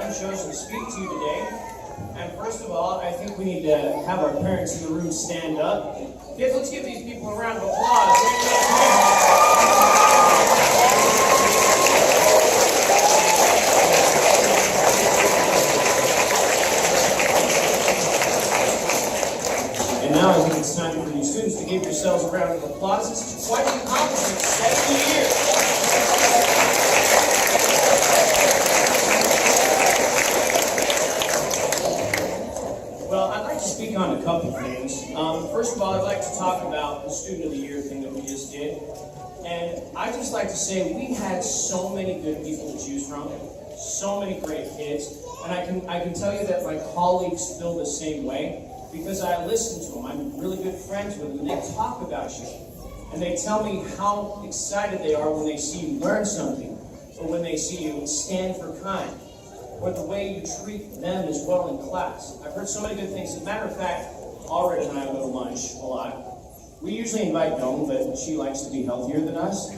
I've chosen to speak to you today. And first of all, I think we need to have our parents in the room stand up. Kids, let's give these people a round of applause. And now I think it's time for you students to give yourselves a round of applause. This is quite an accomplishment, 70 years. Well, I'd like to speak on a couple things. First of all, I'd like to talk about the Student of the Year thing that we just did. And I'd just like to say we had so many good people to choose from, so many great kids. And I can tell you that my colleagues feel the same way because I listen to them. I'm really good friends with them, and they talk about you. And they tell me how excited they are when they see you learn something, or when they see you stand for kind, or the way you treat them as well in class. I've heard so many good things. As a matter of fact, Alred and I go to lunch a lot. We usually invite Dawn, but she likes to be healthier than us.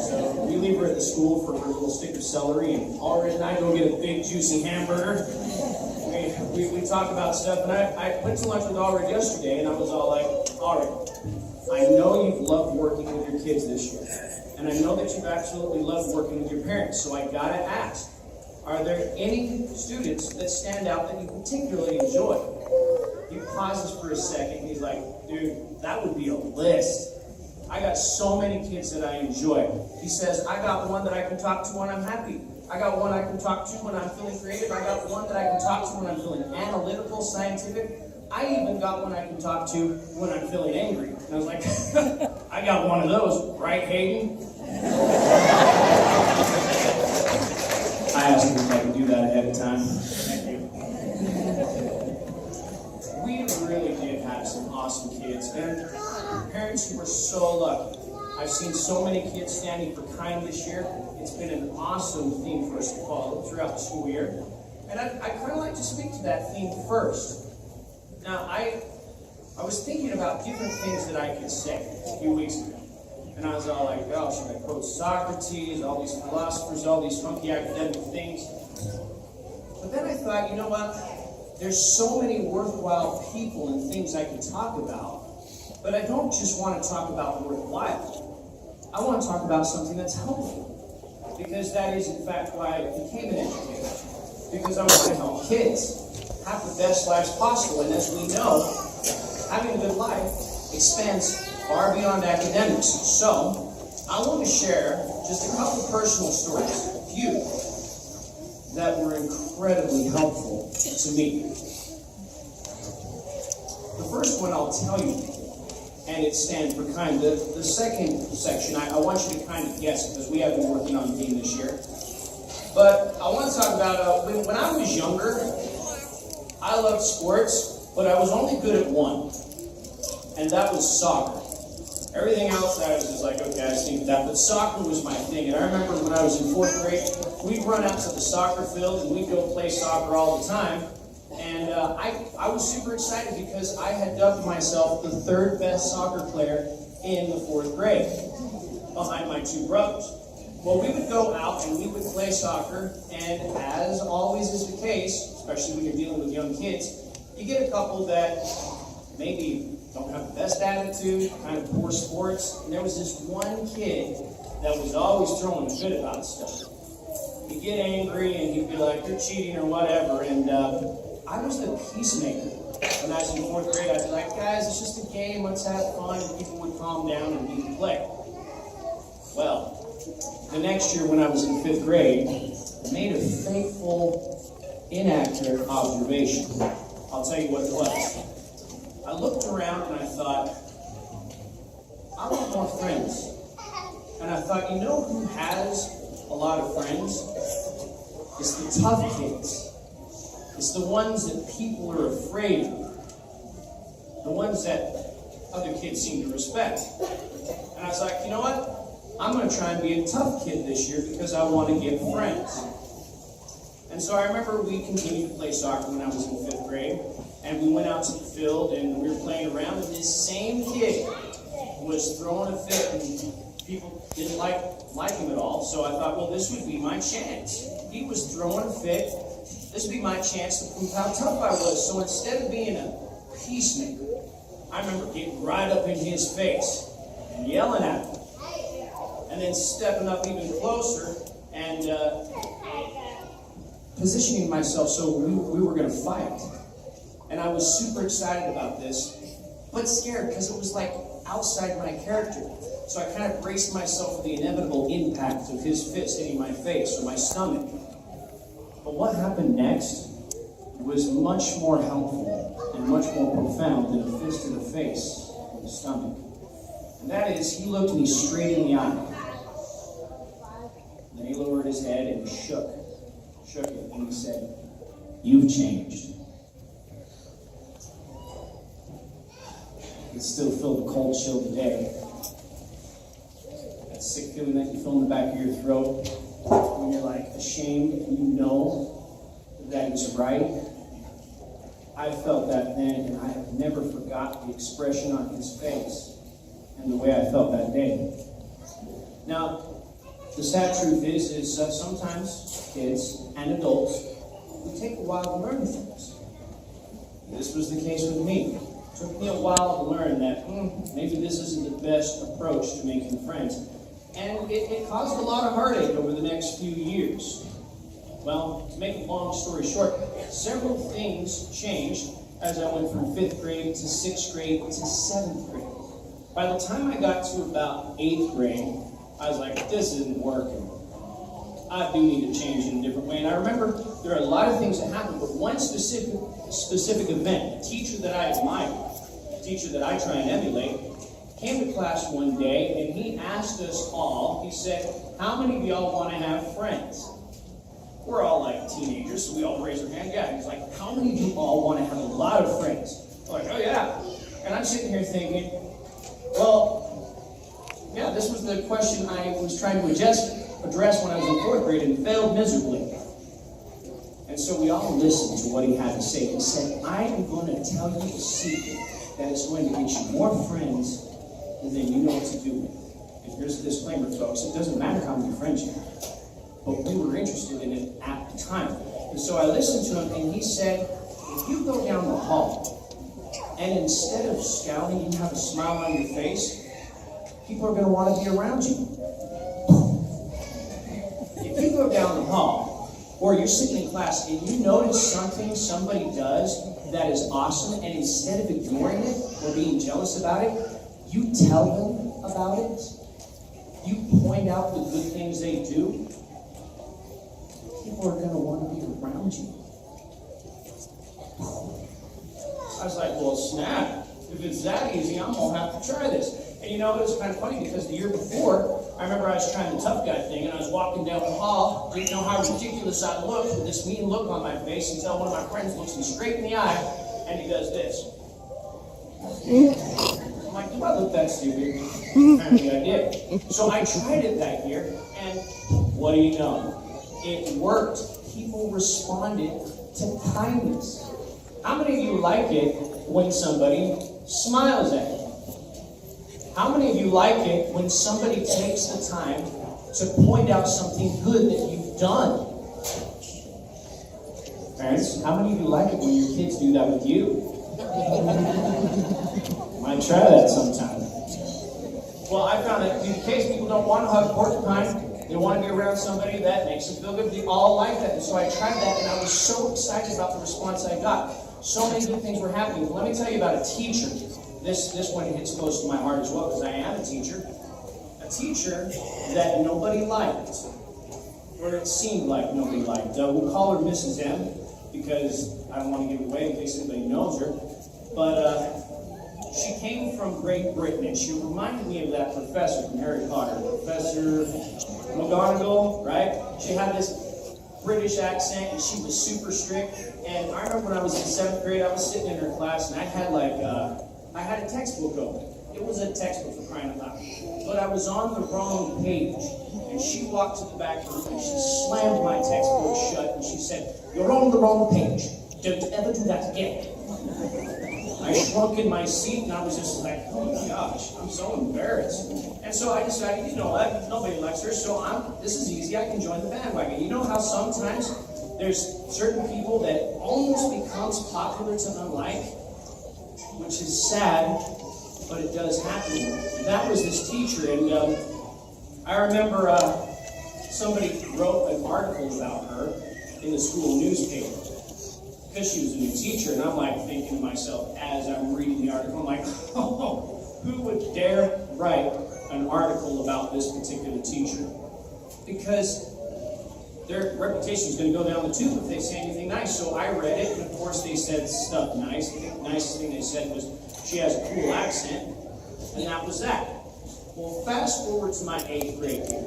So we leave her at the school for her little stick of celery, and Alred and I go get a big juicy hamburger. We talk about stuff, and I went to lunch with Alred yesterday, and I was all like, Alred, I know you've loved working with your kids this year, and I know that you've absolutely loved working with your parents, so I gotta ask, are there any students that stand out that you particularly enjoy? He pauses for a second, and he's like, dude, that would be a list. I got so many kids that I enjoy. He says, I got one that I can talk to when I'm happy. I got one I can talk to when I'm feeling creative. I got one that I can talk to when I'm feeling analytical, scientific. I even got one I can talk to when I'm feeling angry. And I was like, I got one of those, right, Hayden? I asked him if I could do that ahead of time. Thank you. We really did have some awesome kids, and parents were so lucky. I've seen so many kids standing for kind this year. It's been an awesome theme for us to follow throughout the school year. And I kind of like to speak to that theme first. Now, I was thinking about different things that I could say a few weeks ago. And I was all like, oh, should I quote Socrates, all these philosophers, all these funky academic things? But then I thought, you know what? There's so many worthwhile people and things I could talk about. But I don't just want to talk about worthwhile. I want to talk about something that's helpful. Because that is, in fact, why I became an educator. Because I want to help kids have the best lives possible. And as we know, having a good life expands far beyond academics. So, I want to share just a couple personal stories, a few, that were incredibly helpful to me. The first one I'll tell you, and it stands for kind. The second section, I want you to kind of guess, because we have been working on the theme this year. But I want to talk about, when I was younger, I loved sports, but I was only good at one, and that was soccer. Everything else, I was just like, okay, I just need that. But soccer was my thing. And I remember when I was in 4th grade, we'd run out to the soccer field, and we'd go play soccer all the time. And I was super excited because I had dubbed myself the 3rd best soccer player in the 4th grade, behind my 2 brothers. Well, we would go out and we would play soccer, and as always is the case, especially when you're dealing with young kids, you get a couple that maybe don't have the best attitude, kind of poor sports. And there was this one kid that was always throwing a fit about stuff. He'd get angry and he'd be like, you're cheating or whatever. And I was the peacemaker. When I was in 4th grade, I'd be like, guys, it's just a game, let's have fun. And people would calm down and we would play. Well, the next year when I was in 5th grade, I made a fateful, inaccurate observation. I'll tell you what it was. I looked around and I thought, I want more friends. And I thought, you know who has a lot of friends? It's the tough kids. It's the ones that people are afraid of. The ones that other kids seem to respect. And I was like, you know what? I'm going to try and be a tough kid this year because I want to get friends. And so I remember we continued to play soccer when I was in 5th grade. And we went out to the field and we were playing around, and this same kid was throwing a fit, and people didn't like him at all. So I thought, well, this would be my chance. He was throwing a fit this would be my chance to prove how tough I was. So instead of being a peacemaker, I remember getting right up in his face and yelling at him. And then stepping up even closer and positioning myself so we were going to fight. And I was super excited about this, but scared because it was like outside my character. So I kind of braced myself for the inevitable impact of his fist hitting my face or my stomach. But what happened next was much more helpful and much more profound than a fist to the face or the stomach. And that is, he looked me straight in the eye. And then he lowered his head and shook it, and he said, "You've changed." I still feel the cold chill today. That sick feeling that you feel in the back of your throat when you're like ashamed and you know that it's right. I felt that then, and I have never forgot the expression on his face and the way I felt that day. Now, the sad truth is sometimes kids and adults, we take a while to learn things. This was the case with me. It took me a while to learn that maybe this isn't the best approach to making friends. And it caused a lot of heartache over the next few years. Well, to make a long story short, several things changed as I went from 5th grade to 6th grade to 7th grade. By the time I got to about 8th grade, I was like, this isn't working. I do need to change in a different way. And I remember there are a lot of things that happened, but one specific event, a teacher that I admire, a teacher that I try and emulate, came to class one day and he asked us all, he said, "How many of y'all want to have friends?" We're all like teenagers, so we all raise our hand. Yeah, he's like, "How many of you all want to have a lot of friends?" We're like, "Oh yeah." And I'm sitting here thinking, well, yeah, this was the question I was trying to address when I was in 4th grade and failed miserably. And so we all listened to what he had to say. He said, "I am going to tell you a secret that is going to get you more friends than you know what to do with." And here's a disclaimer, folks. It doesn't matter how many friends you have. But we were interested in it at the time. And so I listened to him, and he said, if you go down the hall, and instead of scowling, you have a smile on your face, people are going to want to be around you. If you go down the hall, or you're sitting in class, and you notice something somebody does that is awesome, and instead of ignoring it or being jealous about it, you tell them about it, you point out the good things they do, people are going to want to be around you. I was like, well, snap. If it's that easy, I'm going to have to try this. And you know, it was kind of funny because the year before, I remember I was trying the tough guy thing, and I was walking down the hall, didn't know how ridiculous I looked with this mean look on my face until one of my friends looks me straight in the eye, and he does this. I'm like, do I look that stupid? Apparently I did. So I tried it that year, and what do you know? It worked. People responded to kindness. How many of you like it when somebody smiles at you? How many of you like it when somebody takes the time to point out something good that you've done? Parents, how many of you like it when your kids do that with you? Might try that sometime. Well, I found that in case people don't want to hug porcupine, they want to be around somebody that makes them feel good. We all like that. And so I tried that, and I was so excited about the response I got. So many good things were happening. Let me tell you about a teacher. This one hits close to my heart as well, because I am a teacher. A teacher that nobody liked, or it seemed like nobody liked. We'll call her Mrs. M, because I don't want to give it away in case anybody knows her. But she came from Great Britain, and she reminded me of that professor from Harry Potter, Professor McGonagall, right? She had this British accent, and she was super strict. And I remember when I was in 7th grade, I was sitting in her class, and I had I had a textbook open. It was a textbook, for crying out loud. But I was on the wrong page. And she walked to the back of the room and she slammed my textbook shut and she said, "You're on the wrong page. Don't ever do that again." I shrunk in my seat and I was just like, oh my gosh, I'm so embarrassed. And so I decided, you know what, nobody likes her, so this is easy, I can join the bandwagon. You know how sometimes there's certain people that almost becomes popular to unlike, which is sad, but it does happen. That was this teacher, and I remember somebody wrote an article about her in the school newspaper because she was a new teacher, and I'm like thinking to myself as I'm reading the article, I'm like, oh, who would dare write an article about this particular teacher? Because their reputation is going to go down the tube if they say anything nice. So I read it, and of course they said stuff nice. The nicest thing they said was, she has a cool accent, and that was that. Well, fast forward to my 8th grade year,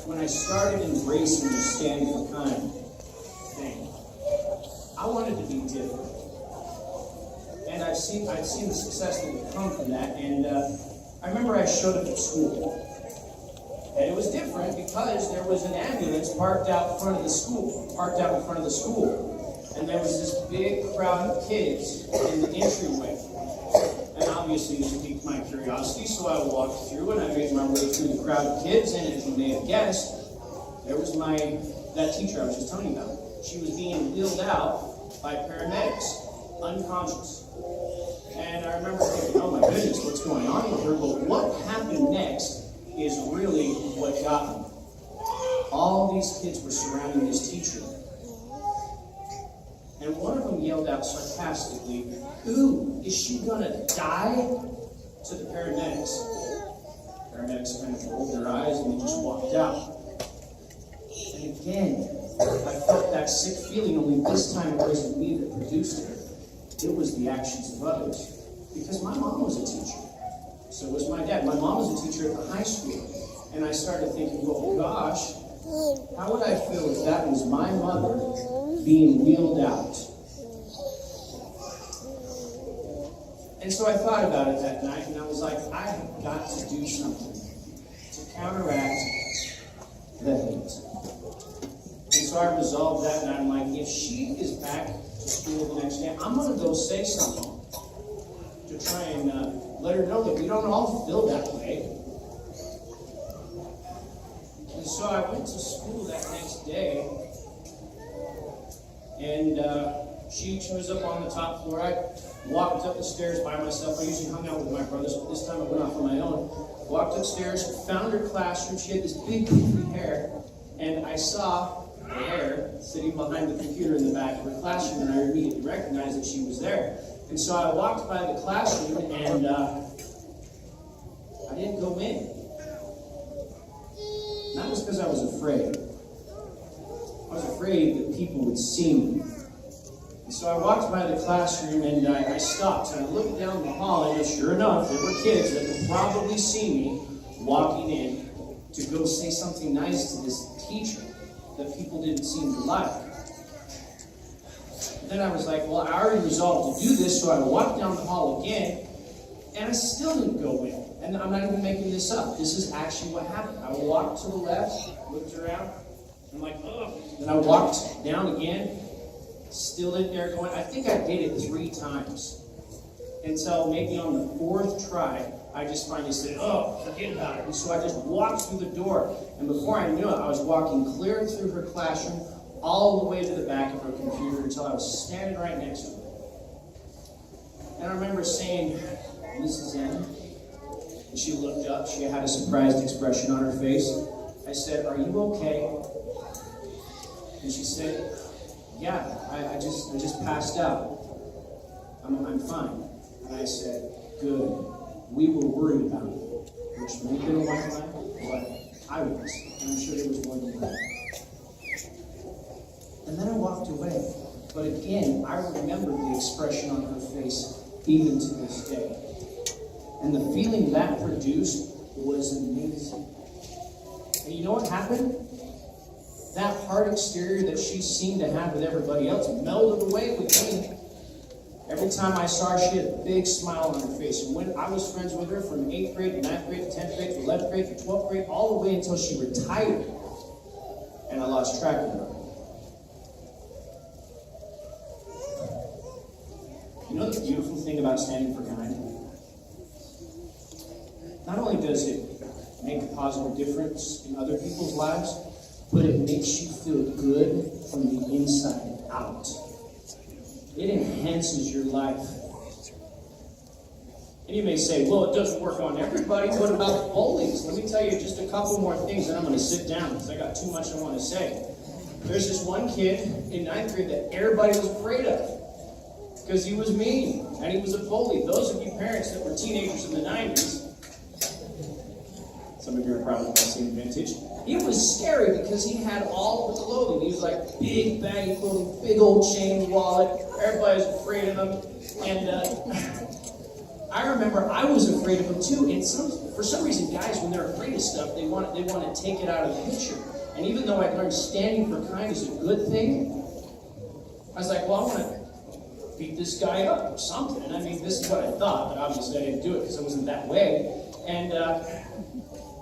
when I started embracing the stand for kind thing. I wanted to be different. And I'd seen the success that would come from that, and I remember I showed up at school. And it was different because there was an ambulance parked out in front of the school. And there was this big crowd of kids in the entryway. And obviously it piqued my curiosity, so I walked through and I made my way through the crowd of kids, and as you may have guessed, there was that teacher I was just telling you about. She was being wheeled out by paramedics, unconscious. And I remember thinking, oh my goodness, what's going on with her? But what happened next is really what got me. All these kids were surrounding this teacher. And one of them yelled out sarcastically, "Ooh, is she gonna die?" to the paramedics. Paramedics kind of rolled their eyes and they just walked out. And again, I felt that sick feeling, only this time it wasn't me that produced it. It was the actions of others. Because my mom was a teacher. So was my dad. My mom was a teacher at the high school. And I started thinking, well, gosh, how would I feel if that was my mother being wheeled out? And so I thought about it that night, and I was like, I have got to do something to counteract the hate. And so I resolved that night. I'm like, if she is back to school the next day, I'm going to go say something to try and let her know that we don't all feel that way. And so I went to school that next day, and she was up on the top floor. I walked up the stairs by myself. I usually hung out with my brothers, but this time I went off on my own. Walked upstairs, found her classroom. She had this big, poofy hair, and I saw her hair sitting behind the computer in the back of her classroom, and I immediately recognized that she was there. And so I walked by the classroom, and I didn't go in. Not just because I was afraid. I was afraid that people would see me. And so I walked by the classroom, and I stopped, and I looked down the hall, and sure enough, there were kids that would probably see me walking in to go say something nice to this teacher that people didn't seem to like. Then I was like, well, I already resolved to do this, so I walked down the hall again, and I still didn't go in. And I'm not even making this up. This is actually what happened. I walked to the left, looked around, I'm like, ugh. Then I walked down again, still didn't dare go in. I think I did it 3 times. Until maybe on the 4th try, I just finally said, oh, forget about it. And so I just walked through the door. And before I knew it, I was walking clear through her classroom, all the way to the back of her computer until I was standing right next to her. And I remember saying, Mrs. M. And she looked up. She had a surprised expression on her face. I said, are you okay? And she said, yeah, I just passed out. I'm fine. And I said, good. We were worried about it. Which may have been a white lie, but I was. And I'm sure there was more than that. And then I walked away. But again, I remember the expression on her face even to this day. And the feeling that produced was amazing. And you know what happened? That hard exterior that she seemed to have with everybody else melded away with me. Every time I saw her, she had a big smile on her face. And when I was friends with her from 8th grade to 9th grade to 10th grade to 11th grade to 12th grade, all the way until she retired. And I lost track of her. You know the beautiful thing about standing for kind? Not only does it make a positive difference in other people's lives, but it makes you feel good from the inside out. It enhances your life. And you may say, well, it doesn't work on everybody. What about the bullies? Let me tell you just a couple more things, and I'm going to sit down because I got too much I want to say. There's this one kid in 9th grade that everybody was afraid of because he was mean and he was a bully. Those of you parents that were teenagers in the 90s, some of you are probably the same vintage, it was scary because he had all of the clothing. He was like big baggy clothing, big old chain wallet. Everybody was afraid of him. And I remember I was afraid of him too. And for some reason, guys, when they're afraid of stuff, they want to take it out of the picture. And even though I learned standing for kind is a good thing, I was like, well, I want to beat this guy up or something. And I mean, this is what I thought, but obviously I didn't do it because I wasn't that way. And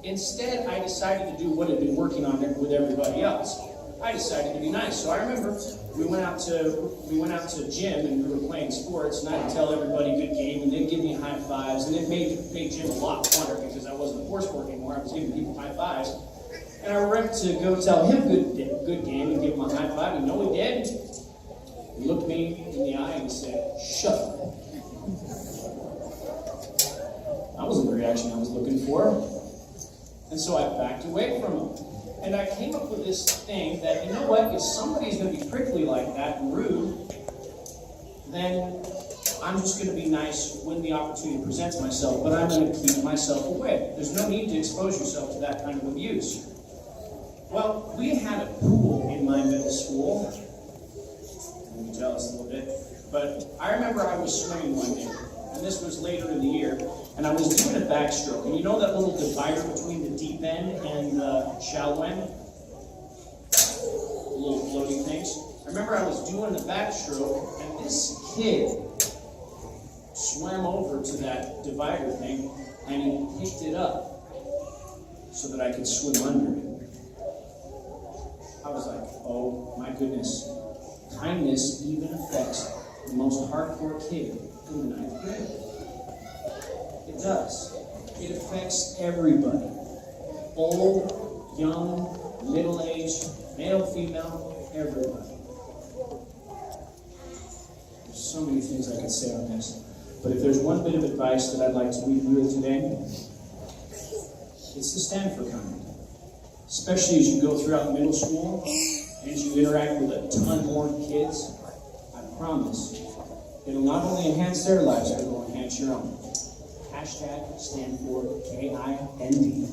instead, I decided to do what I'd been working on with everybody else. I decided to be nice. So I remember we went out to gym and we were playing sports, and I'd tell everybody good game, and they'd give me high fives, and it made gym a lot funner because I wasn't a poor sport anymore. I was giving people high fives. And I went to go tell him good game and give him a high five. You know what he did? He looked me in the eye and he said, "Shut up." That wasn't the reaction I was looking for. And so I backed away from him. And I came up with this thing that, you know what, if somebody's going to be prickly like that and rude, then I'm just going to be nice when the opportunity presents myself, but I'm going to keep myself away. There's no need to expose yourself to that kind of abuse. Well, we had a pool in my middle school. I'm jealous a little bit. But I remember I was swimming one day, and this was later in the year, and I was doing a backstroke. And you know that little divider between the deep end and the shallow end? The little floating things. I remember I was doing the backstroke, and this kid swam over to that divider thing, and he picked it up so that I could swim under it. I was like, oh my goodness. Kindness even affects the most hardcore kid in the 9th grade. It does. It affects everybody. Old, young, middle-aged, male, female, everybody. There's so many things I could say on this. But if there's one bit of advice that I'd like to leave you with today, it's to stand for kind. Especially as you go throughout middle school, and as you interact with a ton more kids, I promise, it'll not only enhance their lives, but it'll enhance your own. #stand for KIND.